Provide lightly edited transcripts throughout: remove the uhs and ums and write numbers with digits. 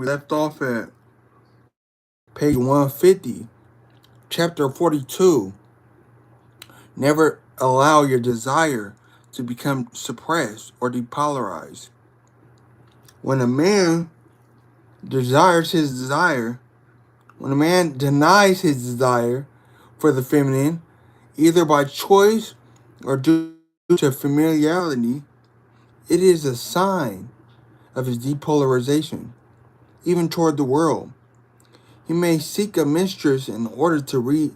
we left off at page 150, chapter 42. Never allow your desire to become suppressed or depolarized. When a man desires his desire, when a man denies his desire for the feminine, either by choice or due to familiarity, it is a sign of his depolarization, even toward the world. He may seek a mistress in order to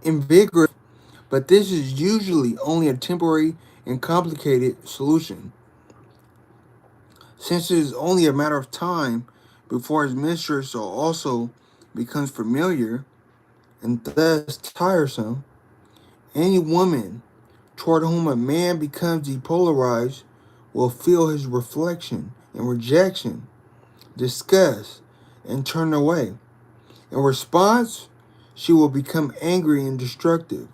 reinvigorate, but this is usually only a temporary and complicated solution, since it is only a matter of time before his mistress also becomes familiar and thus tiresome. Any woman toward whom a man becomes depolarized will feel his reflection and rejection, disgust, and turn away. In response, she will become angry and destructive.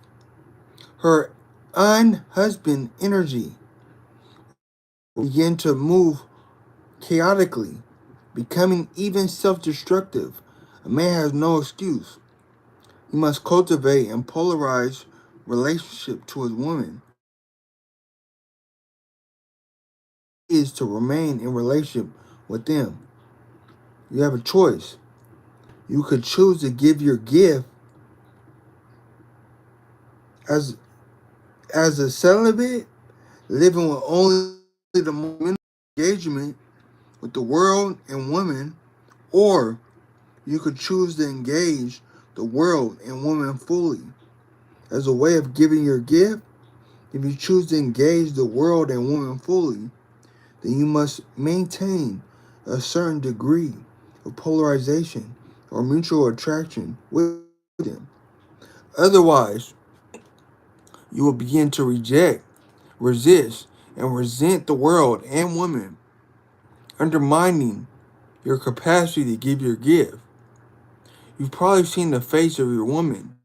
Her unhusband energy will begin to move chaotically, becoming even self-destructive. A man has no excuse. He must cultivate and polarize relationship to his woman. He is to remain in relationship with them. You have a choice. You could choose to give your gift as a celibate, living with only the moment engagement with the world and women, or you could choose to engage the world and women fully. As a way of giving your gift, if you choose to engage the world and women fully, then you must maintain a certain degree of polarization or mutual attraction with them. Otherwise, you will begin to reject, resist, and resent the world and women, undermining your capacity to give your gift. You've probably seen the face of your woman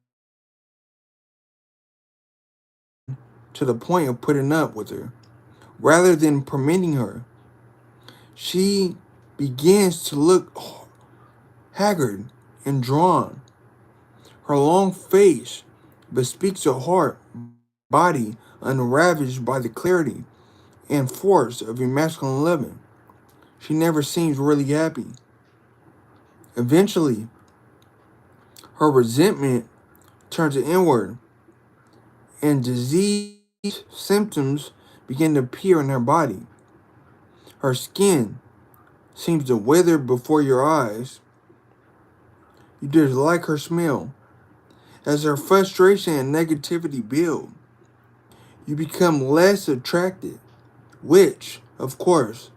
to the point of putting up with her. Rather than permitting her, she begins to look haggard and drawn. Her long face bespeaks a heart, body unravaged by the clarity and force of your masculine loving. She never seems really happy. Eventually, her resentment turns inward, and disease symptoms begin to appear in her body. Her skin seems to wither before your eyes. You dislike her smell. As her frustration and negativity build, you become less attracted, which, of course,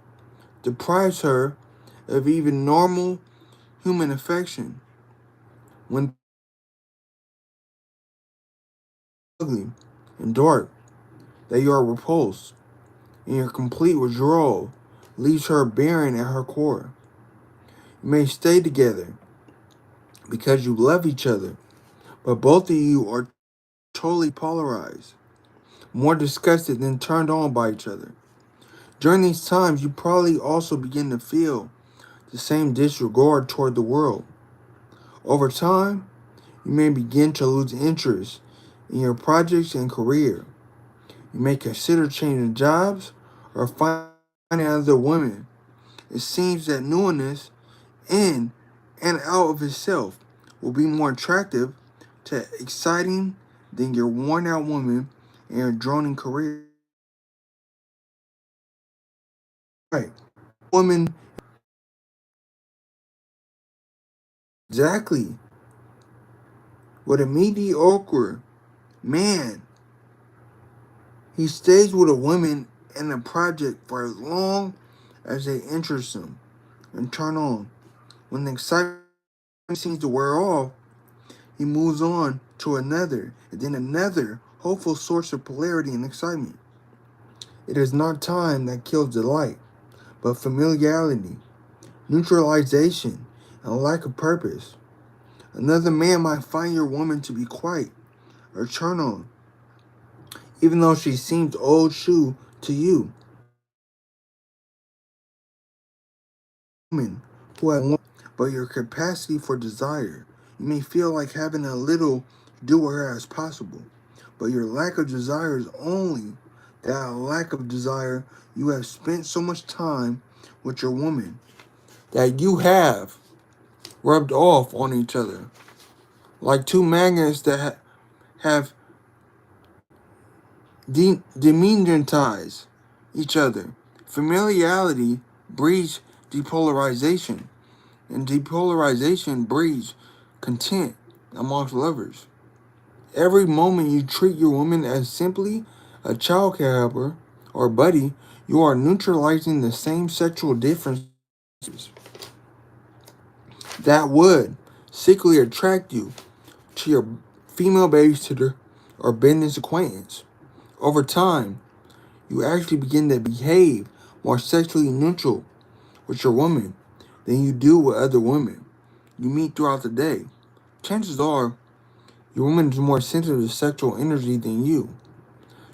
deprives her of even normal human affection. When ugly and dark, that you are repulsed, and your complete withdrawal leaves her barren at her core. You may stay together because you love each other, but both of you are totally polarized, more disgusted than turned on by each other. During these times, you probably also begin to feel the same disregard toward the world. Over time, you may begin to lose interest in your projects and career. You may consider changing jobs or finding other women. It seems that newness in and out of itself will be more attractive to exciting than your worn out woman and your droning career. Right. Woman, exactly. With a mediocre man, he stays with a woman in a project for as long as they interest him and turn on. When the excitement seems to wear off, he moves on to another, and then another hopeful source of polarity and excitement. It is not time that kills delight, but familiarity, neutralization, and lack of purpose. Another man might find your woman to be quiet or turn on, even though she seems old shoe to you. woman who has one, but your capacity for desire. You may feel like having a little do with her as possible, but your lack of desire is only that lack of desire. You have spent so much time with your woman that you have rubbed off on each other like two magnets that have demagnetized each other. Familiarity breeds depolarization, and depolarization breeds content amongst lovers. Every moment you treat your woman as simply a childcare helper or buddy, you are neutralizing the same sexual differences that would secretly attract you to your female babysitter or business acquaintance. Over time, you actually begin to behave more sexually neutral with your woman than you do with other women you meet throughout the day. Chances are your woman is more sensitive to sexual energy than you.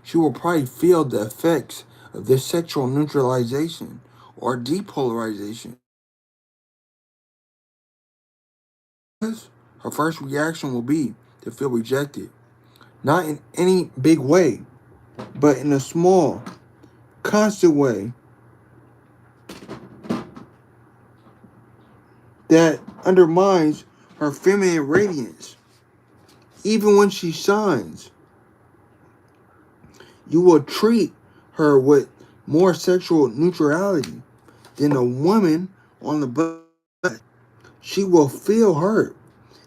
She will probably feel the effects of this sexual neutralization or depolarization. Her first reaction will be to feel rejected. Not in any big way, but in a small, constant way that undermines her feminine radiance. Even when she shines, you will treat her with more sexual neutrality than a woman on the bus. She will feel hurt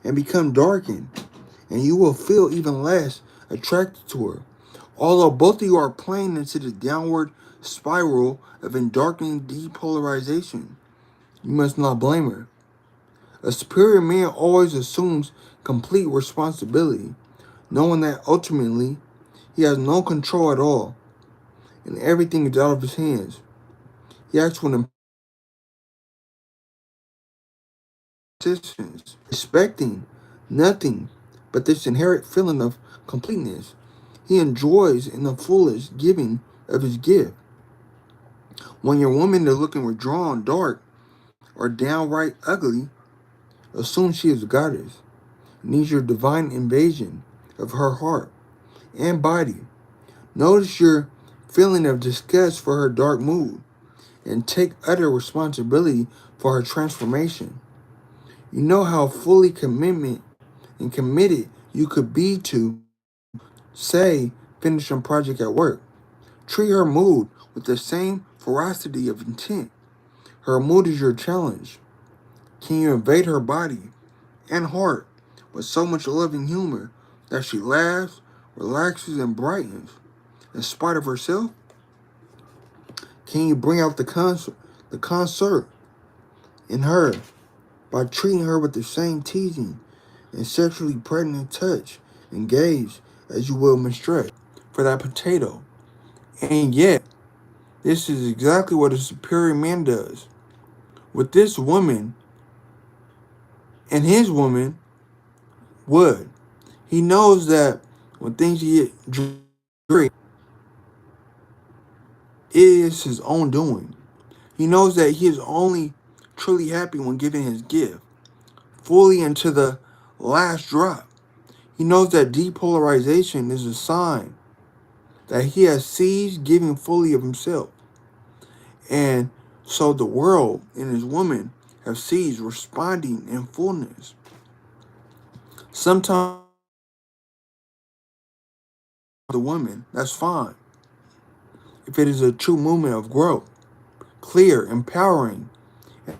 and become darkened, and you will feel even less attracted to her. Although both of you are playing into the downward spiral of darkening depolarization, you must not blame her. A superior man always assumes complete responsibility, knowing that ultimately he has no control at all, and everything is out of his hands. He acts with insistence, expecting nothing but this inherent feeling of completeness. He enjoys in the fullest giving of his gift. When your woman is looking withdrawn, dark, or downright ugly, assume she is a goddess, needs your divine invasion of her heart and body. Notice your feeling of disgust for her dark mood and take utter responsibility for her transformation. You know how fully committed you could be to, say, finish a project at work. Treat her mood with the same ferocity of intent. Her mood is your challenge. Can you invade her body and heart with so much loving humor that she laughs, relaxes, and brightens in spite of herself? Can you bring out the concert in her by treating her with the same teasing and sexually pregnant touch and gaze as you will mistress for that potato? And yet, this is exactly what a superior man does. With this woman and his woman would. He knows that when things get dreary, it is his own doing. He knows that he is only truly happy when giving his gift, fully into the last drop. He knows that depolarization is a sign that he has ceased giving fully of himself. And so the world and his woman have ceased responding in fullness. Sometimes the woman, that's fine. If it is a true movement of growth, clear, empowering, and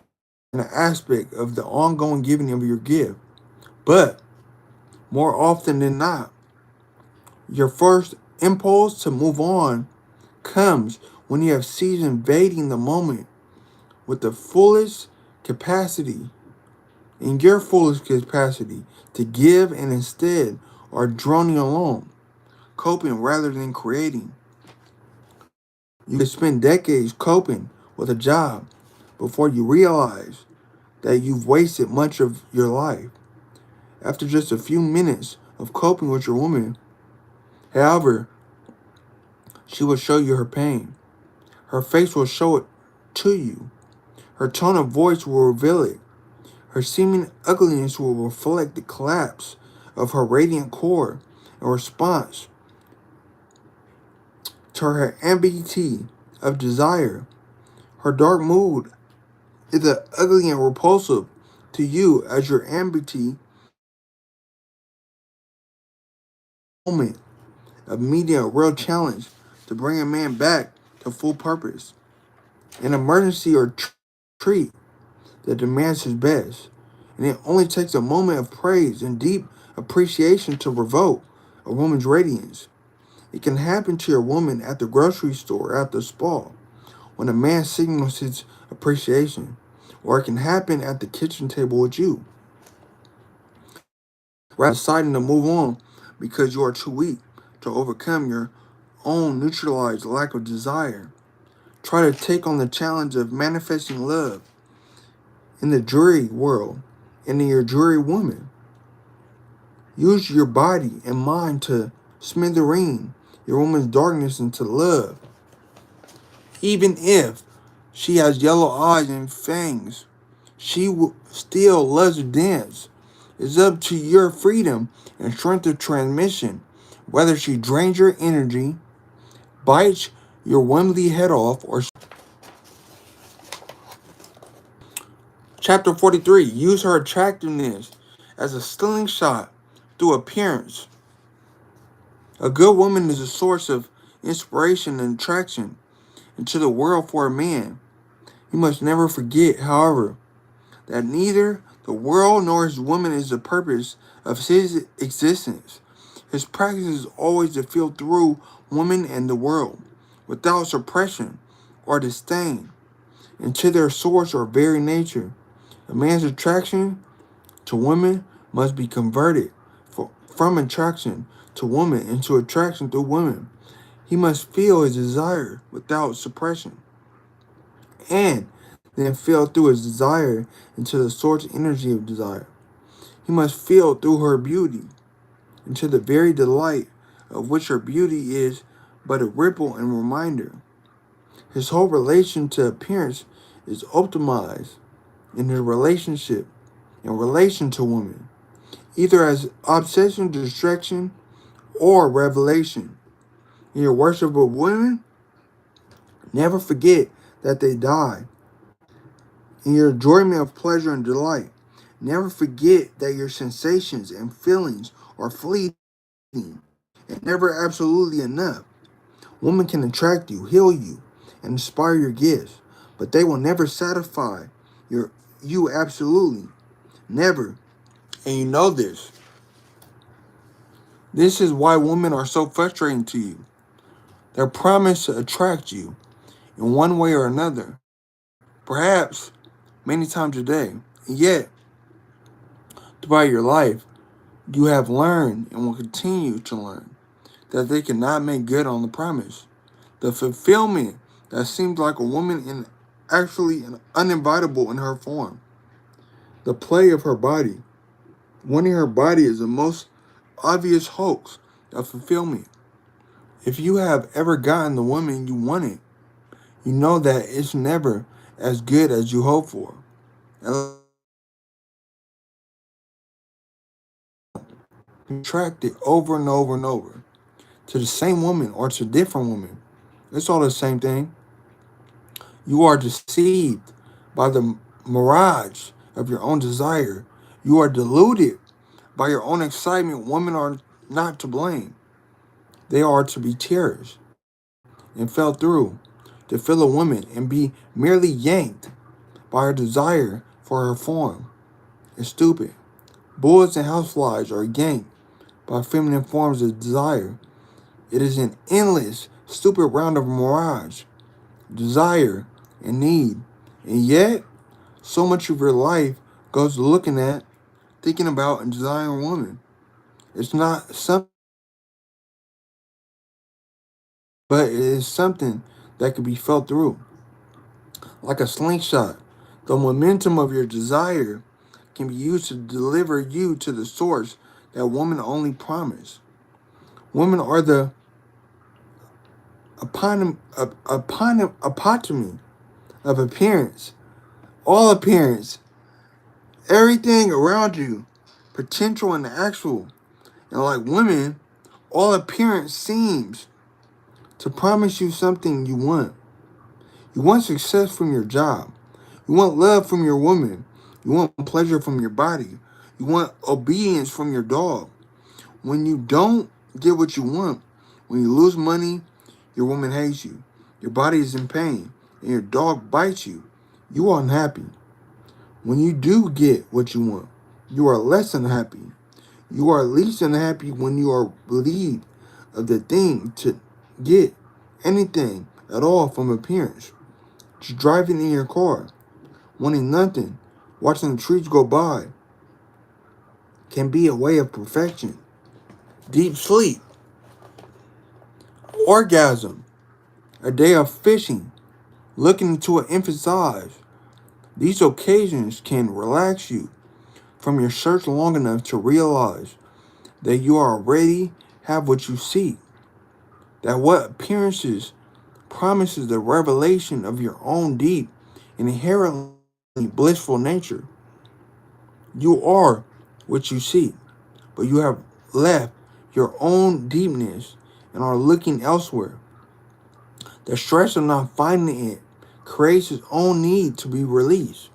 an aspect of the ongoing giving of your gift. But more often than not, your first impulse to move on comes when you have ceased invading the moment with the fullest capacity, in your fullest capacity to give, and instead are droning along, coping rather than creating. You could spend decades coping with a job before you realize that you've wasted much of your life. After just a few minutes of coping with your woman, however, she will show you her pain. Her face will show it to you. Her tone of voice will reveal it. Her seeming ugliness will reflect the collapse of her radiant core in response to her ambiguity of desire. Her dark mood is as ugly and repulsive to you as your ambiguity moment of meeting a real challenge to bring a man back to full purpose. An emergency or treat that demands his best. And it only takes a moment of praise and deep appreciation to revoke a woman's radiance. It can happen to your woman at the grocery store, at the spa, when a man signals his appreciation. Or it can happen at the kitchen table with you, rather than deciding to move on because you are too weak to overcome your own neutralized lack of desire. Try to take on the challenge of manifesting love in the jury world and in your jury woman. Use your body and mind to smithereen your woman's darkness into love. Even if she has yellow eyes and fangs, she still loves to dance. It's up to your freedom and strength of transmission whether she drains your energy, bites your womanly head off, or... Chapter 43. Use her attractiveness as a slingshot through appearance. A good woman is a source of inspiration and attraction into the world for a man. You must never forget, however, that neither the world nor his woman is the purpose of his existence. His practice is always to feel through woman and the world, without suppression or disdain, into their source or very nature. A man's attraction to women must be converted from attraction to woman into attraction to women. He must feel his desire without suppression, and then feel through his desire into the source energy of desire. He must feel through her beauty into the very delight of which her beauty is but a ripple and reminder. His whole relation to appearance is optimized in his relationship in relation to women, either as obsession, distraction, or revelation. In your worship of women, never forget that they die. In your enjoyment of pleasure and delight, never forget that your sensations and feelings are fleeting and never absolutely enough. Women can attract you, heal you, and inspire your gifts, but they will never satisfy you absolutely. Never. And you know this. This is why women are so frustrating to you. Their promise to attract you in one way or another, perhaps many times a day. And yet, throughout your life, you have learned and will continue to learn that they cannot make good on the promise. The fulfillment that seems like a woman in actually uninvitable in her form. The play of her body. Wanting her body is the most obvious hoax of fulfillment. If you have ever gotten the woman you wanted, you know that it's never as good as you hoped for. And contract it over and over and over to the same woman or to a different woman. It's all the same thing. You are deceived by the mirage of your own desire. You are deluded by your own excitement. Women are not to blame. They are to be cherished and felt through. To feel a woman and be merely yanked by her desire for her form is stupid. Bullets and houseflies are yanked by feminine forms of desire. It is an endless, stupid round of mirage, desire, and need. And yet, so much of your life goes to looking at, thinking about, and desiring a woman. It's not something, but it is something that can be felt through. Like a slingshot, the momentum of your desire can be used to deliver you to the source that women only promise. Women are the epitome of appearance, All appearance, everything around you, potential and actual. And like women, all appearance seems to promise you something you want. You want success from your job. You want love from your woman. You want pleasure from your body. You want obedience from your dog. When you don't get what you want, when you lose money, your woman hates you. Your body is in pain, and your dog bites you. You are unhappy. When you do get what you want, you are less unhappy. You are least unhappy when you are relieved of the thing to get anything at all from appearance. Just driving in your car, wanting nothing, watching the trees go by, can be a way of perfection. Deep sleep, orgasm, a day of fishing, looking into an infant's eyes. These occasions can relax you from your search long enough to realize that you already have what you seek, that what appearances promises the revelation of your own deep and inherently blissful nature. You are what you seek, but you have left your own deepness and are looking elsewhere. The stress of not finding it creates its own need to be released.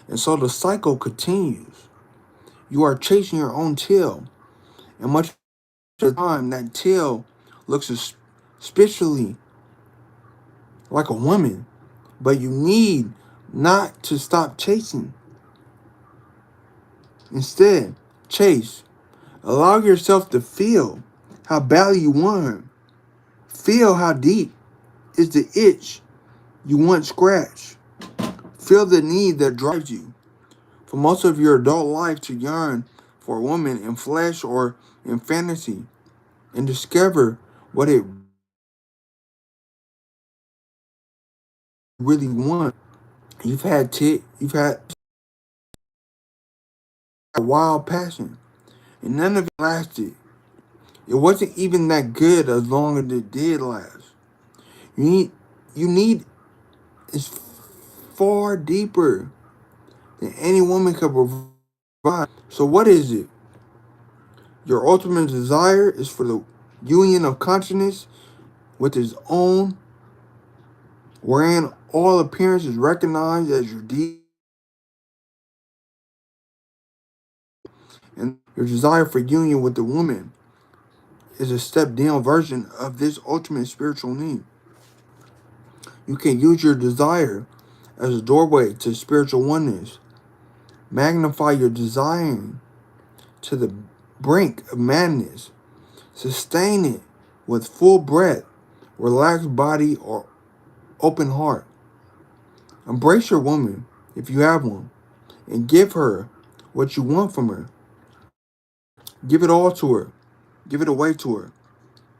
And so the cycle continues. You are chasing your own tail, and much of the time that tail looks especially like a woman, but you need not to stop chasing. Instead, chase. Allow yourself to feel how badly you want her. Feel how deep is the itch you want scratched. Feel the need that drives you for most of your adult life to yearn for a woman in flesh or in fantasy, and discover what it really want. You've had a wild passion, and none of it lasted. It wasn't even that good as long as it did last. You need you need is far deeper than any woman could provide. So what is it? Your ultimate desire is for the union of consciousness with his own, wherein all appearance is recognized as your deed, and your desire for union with the woman is a step down version of this ultimate spiritual need. You can use your desire as a doorway to spiritual oneness. Magnify your desiring to the brink of madness. Sustain it with full breath, relaxed body, or open heart. Embrace your woman if you have one, and give her what you want from her. Give it all to her. Give it away to her.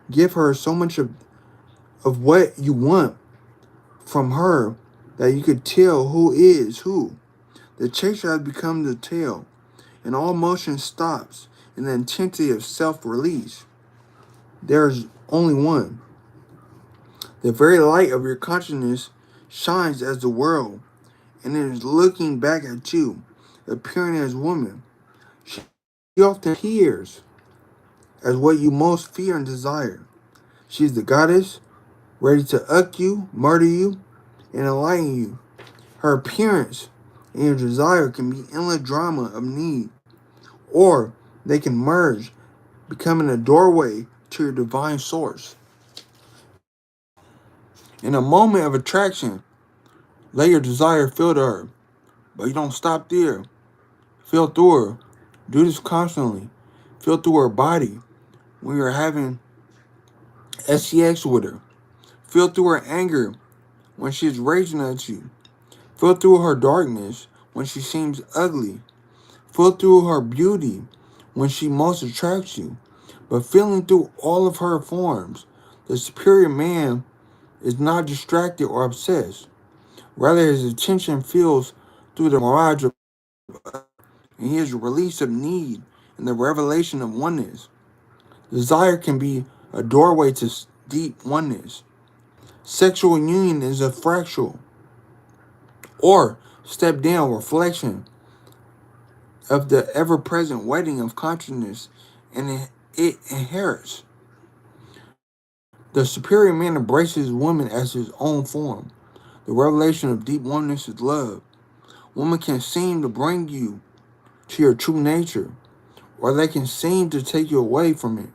Give her so much of what you want from her that you could tell who is who. The chaser has become the tail, and all motion stops in the intensity of self-release. There is only one. The very light of your consciousness shines as the world, and it is looking back at you, appearing as woman. She often appears as what you most fear and desire. She is the goddess, ready to uck you, murder you, and enlighten you. Her appearance and your desire can be endless drama of need, or they can merge, becoming a doorway to your divine source. In a moment of attraction, let your desire filter her, but you don't stop there. Feel through her. Do this constantly. Feel through her body when you're having sex with her. Feel through her anger when she's raging at you. Feel through her darkness when she seems ugly. Feel through her beauty when she most attracts you. But feeling through all of her forms, the superior man is not distracted or obsessed. Rather, his attention feels through the mirage of, and he is a release of need and the revelation of oneness. Desire can be a doorway to deep oneness. Sexual union is a fractal or Step down, reflection of the ever present wedding of consciousness, and it inherits. The superior man embraces woman as his own form. The revelation of deep oneness is love. Woman can seem to bring you to your true nature, or they can seem to take you away from it.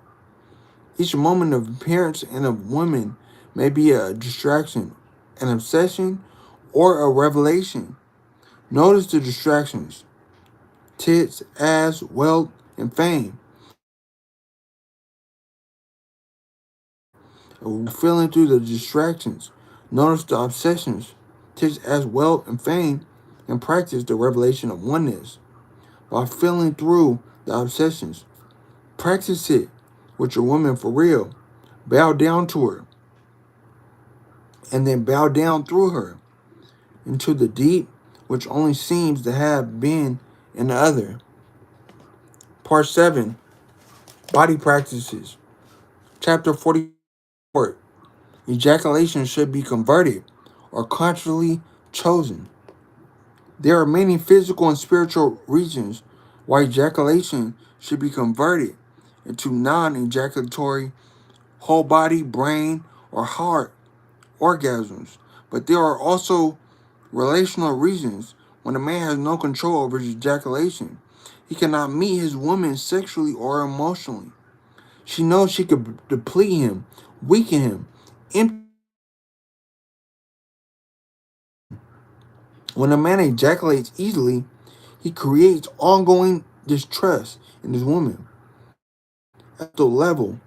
Each moment of appearance and of women may be a distraction, an obsession, or a revelation. Notice the distractions: tits, ass, wealth, and fame. Feeling through the distractions. Notice the obsessions: tits, ass, wealth, and fame, and practice the revelation of oneness. By feeling through the obsessions, practice it with your woman for real. Bow down to her, and then bow down through her into the deep, which only seems to have been in the other. Part 7, Body Practices. Chapter 44, Ejaculation should be converted or consciously chosen. There are many physical and spiritual reasons why ejaculation should be converted into non-ejaculatory whole body, brain, or heart orgasms. But there are also relational reasons. When a man has no control over his ejaculation, he cannot meet his woman sexually or emotionally. She knows she could deplete him, weaken him, empty. When a man ejaculates easily, he creates ongoing distrust in his woman. At the level,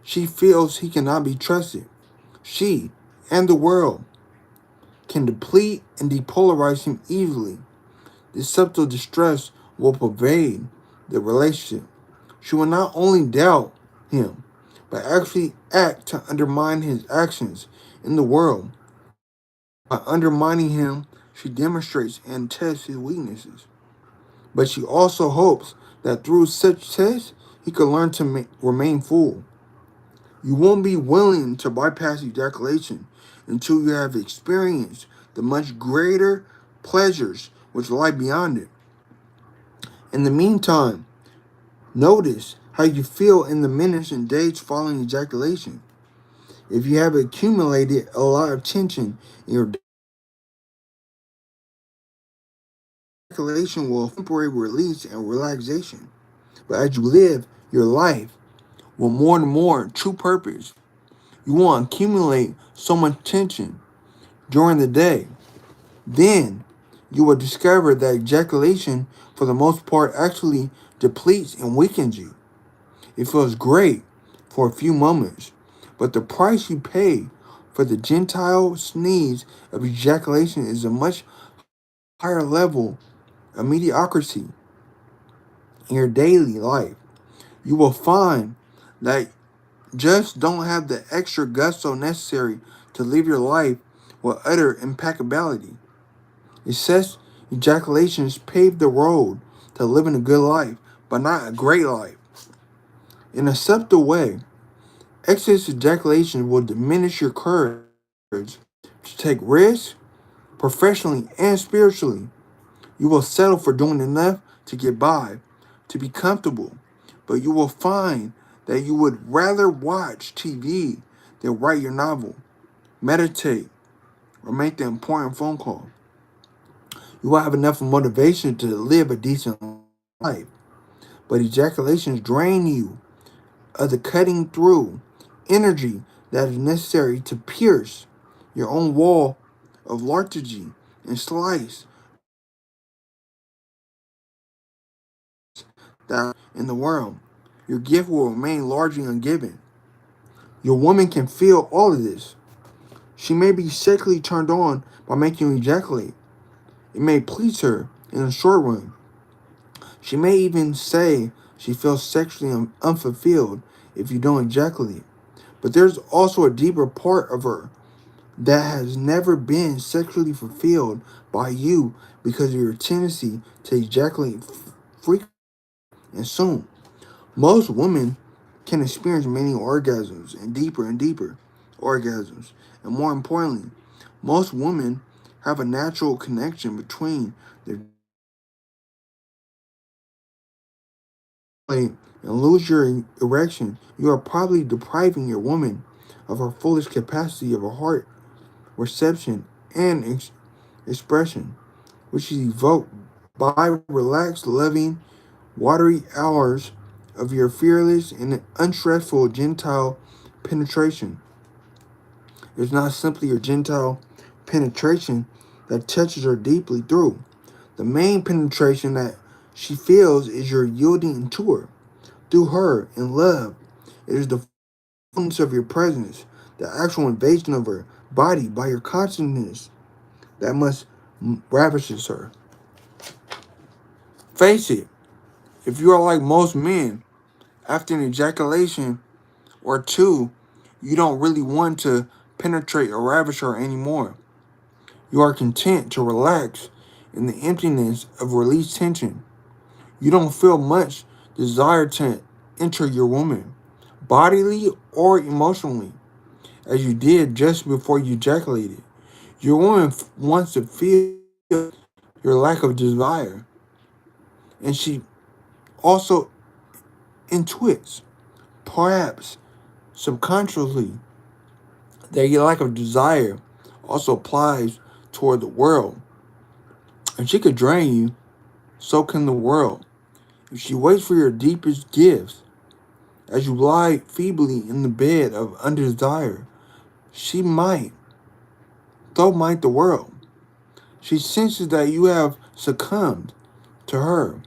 she feels he cannot be trusted. She and the world can deplete and depolarize him easily. This subtle distress will pervade the relationship. She will not only doubt him, but actually act to undermine his actions in the world. By undermining him, she demonstrates and tests his weaknesses. But she also hopes that through such tests, he can learn to remain full. You won't be willing to bypass ejaculation until you have experienced the much greater pleasures which lie beyond it. In the meantime, notice how you feel in the minutes and days following ejaculation. If you have accumulated a lot of tension in your ejaculation will temporary release and relaxation. But as you live your life with more and more true purpose, you won't accumulate so much tension during the day. Then you will discover that ejaculation, for the most part, actually depletes and weakens you. It feels great for a few moments, but the price you pay for the gentile sneeze of ejaculation is a much higher level of mediocrity in your daily life. You will find that just don't have the extra gusto necessary to live your life with utter impeccability. It says ejaculations pave the road to living a good life, but not a great life. In a subtle way, excess ejaculation will diminish your courage to take risks professionally and spiritually. You will settle for doing enough to get by, to be comfortable, but you will find that you would rather watch TV than write your novel, meditate, or make the important phone call. You will have enough motivation to live a decent life, but ejaculations drain you of the cutting through energy that is necessary to pierce your own wall of lethargy and slice that in the world. Your gift will remain largely ungiven. Your woman can feel all of this. She may be sexually turned on by making you ejaculate. It may please her in the short run. She may even say she feels sexually unfulfilled if you don't ejaculate. But there's also a deeper part of her that has never been sexually fulfilled by you because of your tendency to ejaculate frequently and soon. Most women can experience many orgasms and deeper orgasms. And more importantly, most women have a natural connection between their and lose your erection, you are probably depriving your woman of her fullest capacity of her heart reception and expression, which is evoked by relaxed, loving, watery hours of your fearless and unstressful gentile penetration. It's not simply your gentile penetration that touches her deeply through. The main penetration that she feels is your yielding to her, through her in love. It is the fullness of your presence, the actual invasion of her body by your consciousness that must ravishes her. Face it, if you are like most men, after an ejaculation or two, you don't really want to penetrate or ravish her anymore. You are content to relax in the emptiness of released tension. You don't feel much desire to enter your woman, bodily or emotionally, as you did just before you ejaculated. Your woman wants to feel your lack of desire, and she also intuits, perhaps subconsciously, that your lack of desire also applies toward the world. If she could drain you, so can the world. If she waits for your deepest gifts, as you lie feebly in the bed of undesire, she might, though might the world. She senses that you have succumbed to her,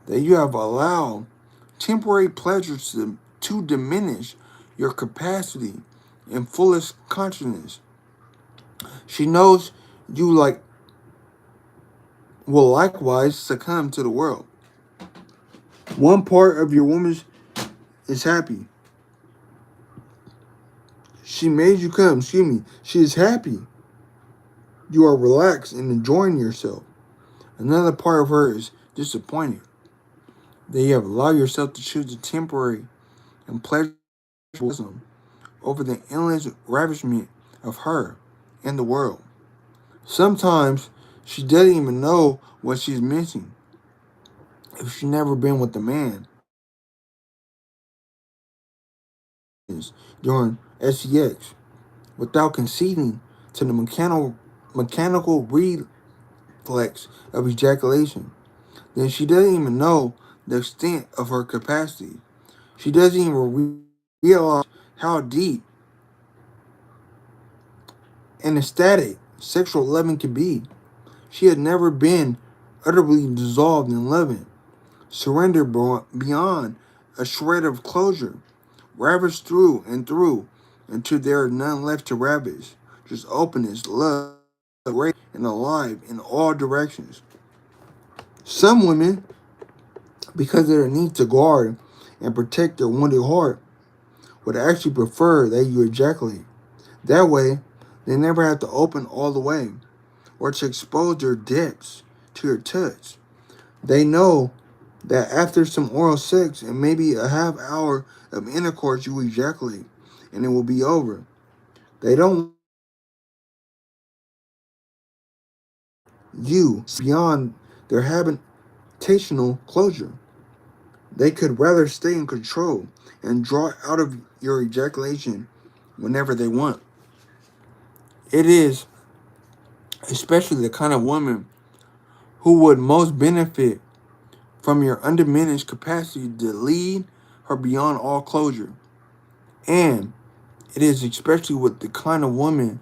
that you have allowed temporary pleasures to diminish your capacity and fullest consciousness. She knows you will likewise succumb to the world. One part of your woman is happy. She made you come, excuse me. She is happy. You are relaxed and enjoying yourself. Another part of her is disappointed that you have allowed yourself to choose the temporary and pleasurable over the endless ravishment of her and the world. Sometimes she doesn't even know what she's missing. If she's never been with a man during sex, without conceding to the mechanical reflex of ejaculation, then she doesn't even know the extent of her capacity. She doesn't even realize how deep and ecstatic sexual loving can be. She had never been utterly dissolved in loving, surrendered beyond a shred of closure, ravished through and through, until there are none left to ravish, just openness, love, great and alive in all directions. Some women, because of their need to guard and protect their wounded heart, would actually prefer that you ejaculate. That way, they never have to open all the way or to expose their depths to your touch. They know that after some oral sex and maybe a half hour of intercourse, you ejaculate and it will be over. They don't you beyond their habitational closure. They could rather stay in control and draw out of your ejaculation whenever they want. It is especially the kind of woman who would most benefit from your undiminished capacity to lead her beyond all closure. And it is especially with the kind of woman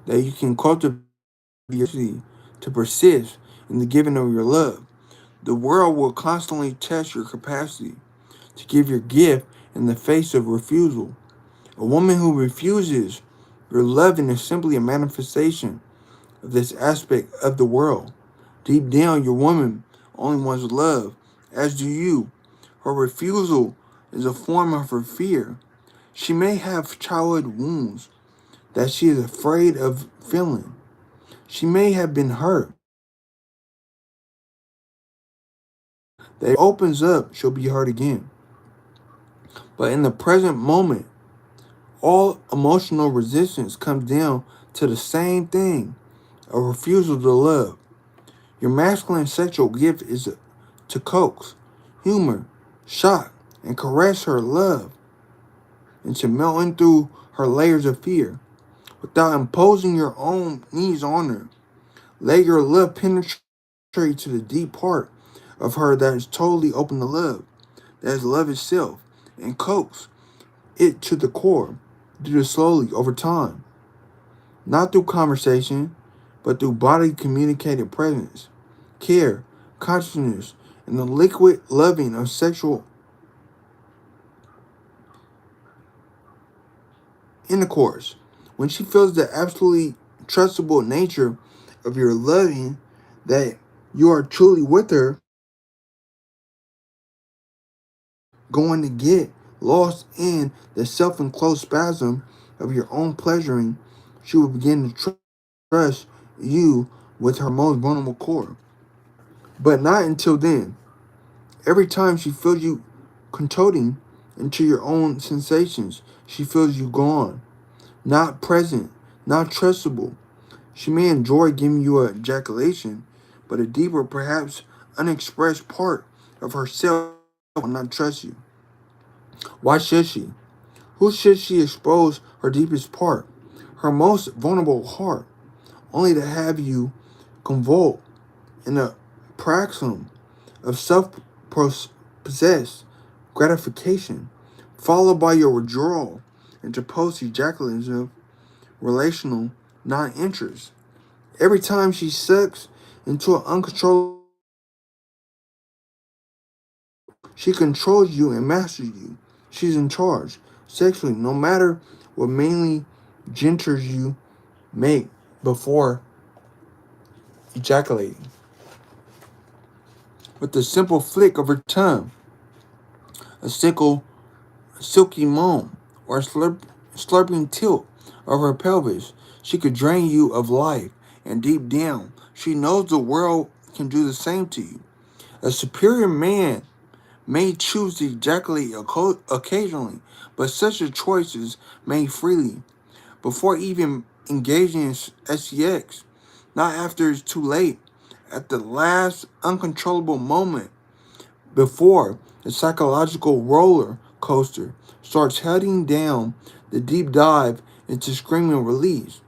that you can cultivate your ability to persist in the giving of your love. The world will constantly test your capacity to give your gift in the face of refusal. A woman who refuses your loving is simply a manifestation of this aspect of the world. Deep down, your woman only wants love, as do you. Her refusal is a form of her fear. She may have childhood wounds that she is afraid of feeling. She may have been hurt. That if it opens up, she'll be hurt again. But in the present moment, all emotional resistance comes down to the same thing a refusal to love. Your masculine sexual gift is to coax, humor, shock, and caress her love into melting through her layers of fear without imposing your own needs on her. Let your love penetrate to the deep part of her that is totally open to love, that is love itself, and coax it to the core. Do this slowly over time, not through conversation, but through body communicated presence, care, consciousness, and the liquid loving of sexual intercourse. When she feels the absolutely trustable nature of your loving, that you are truly with her, going to get lost in the self-enclosed spasm of your own pleasuring, she will begin to trust you with her most vulnerable core. But not until then. Every time she feels you contorting into your own sensations, she feels you gone, not present, not trustable. She may enjoy giving you a ejaculation, but a deeper, perhaps unexpressed part of herself will not trust you. Why should she? Who should she expose her deepest part, her most vulnerable heart, only to have you convulse in a paroxysm of self-possessed gratification, followed by your withdrawal into post-ejaculative relational non-interest? Every time she sucks into an uncontrollable, she controls you and masters you. She's in charge sexually, no matter what mainly gestures you make before ejaculating. With a simple flick of her tongue, a silky moan, or a slurping tilt of her pelvis, she could drain you of life, and deep down, she knows the world can do the same to you. A superior man may choose to ejaculate occasionally, but such a choice is made freely before even engaging in sex, not after it's too late, at the last uncontrollable moment before the psychological roller coaster starts heading down the deep dive into screaming release.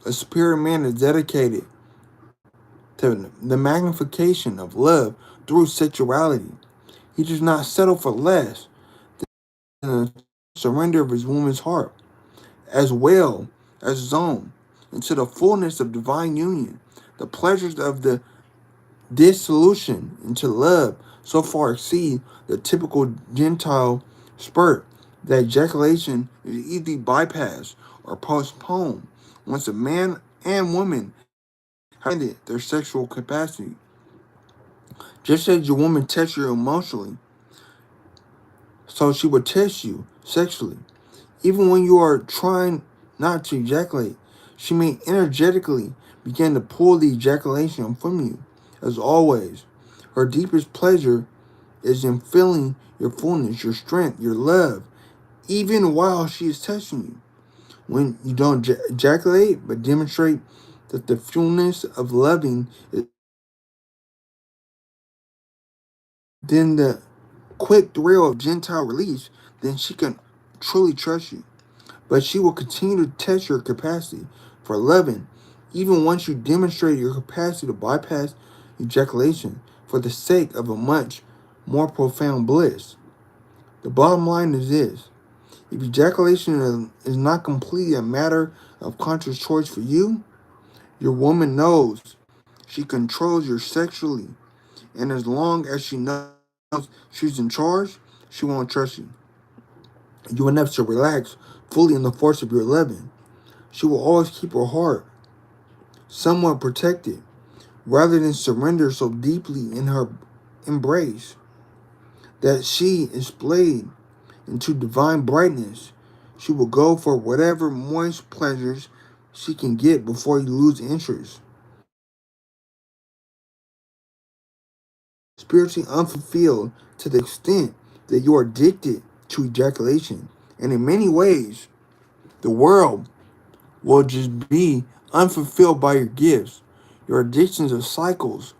A superior man is dedicated to the magnification of love through sexuality. He does not settle for less than the surrender of his woman's heart, as well as his own, into the fullness of divine union. The pleasures of the dissolution into love so far exceed the typical Gentile spurt that ejaculation is easily bypassed or postponed once a man and woman have ended their sexual capacity. Just as your woman tests you emotionally, so she will test you sexually. Even when you are trying not to ejaculate, she may energetically begin to pull the ejaculation from you. As always, her deepest pleasure is in feeling your fullness, your strength, your love, even while she is touching you. When you don't ejaculate, but demonstrate that the fullness of loving is then the quick thrill of gentile release, then she can truly trust you. But she will continue to test your capacity for loving, even once you demonstrate your capacity to bypass ejaculation for the sake of a much more profound bliss. The bottom line is this: if ejaculation is not completely a matter of conscious choice for you, your woman knows she controls you sexually, and as long as she knows she's in charge, she won't trust you. You will never to relax fully in the force of your loving. She will always keep her heart somewhat protected, rather than surrender so deeply in her embrace that she is played into divine brightness. She will go for whatever moist pleasures she can get before you lose interest. Spiritually unfulfilled to the extent that you are addicted to ejaculation. And in many ways, the world will just be unfulfilled by your gifts. Your addictions of cycles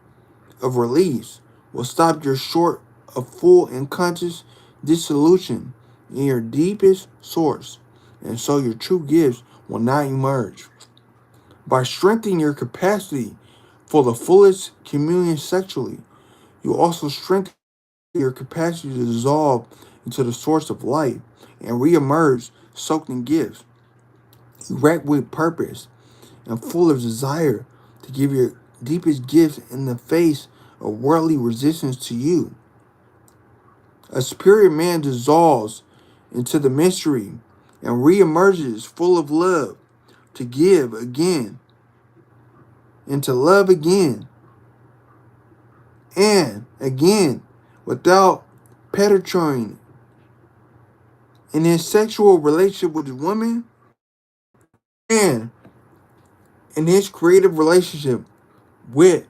of release will stop your short of full and conscious dissolution in your deepest source, and so your true gifts will not emerge. By strengthening your capacity for the fullest communion sexually, you also strengthen your capacity to dissolve into the source of life and reemerge soaked in gifts, erect with purpose, and full of desire to give your deepest gifts in the face of worldly resistance to you. A superior man dissolves into the mystery and reemerges full of love to give again and to love again and again without penetrating in his sexual relationship with his woman and in his creative relationship with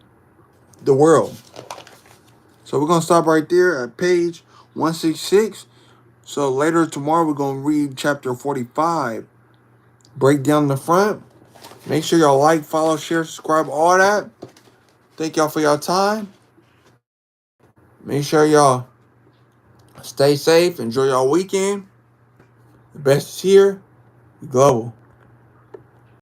the world. So we're going to stop right there at page 166. So later tomorrow we're going to read chapter 45, break down the front. Make sure y'all like, follow, share, subscribe, all that. Thank y'all for your time. Make sure y'all stay safe. Enjoy y'all weekend. The best is here. Global.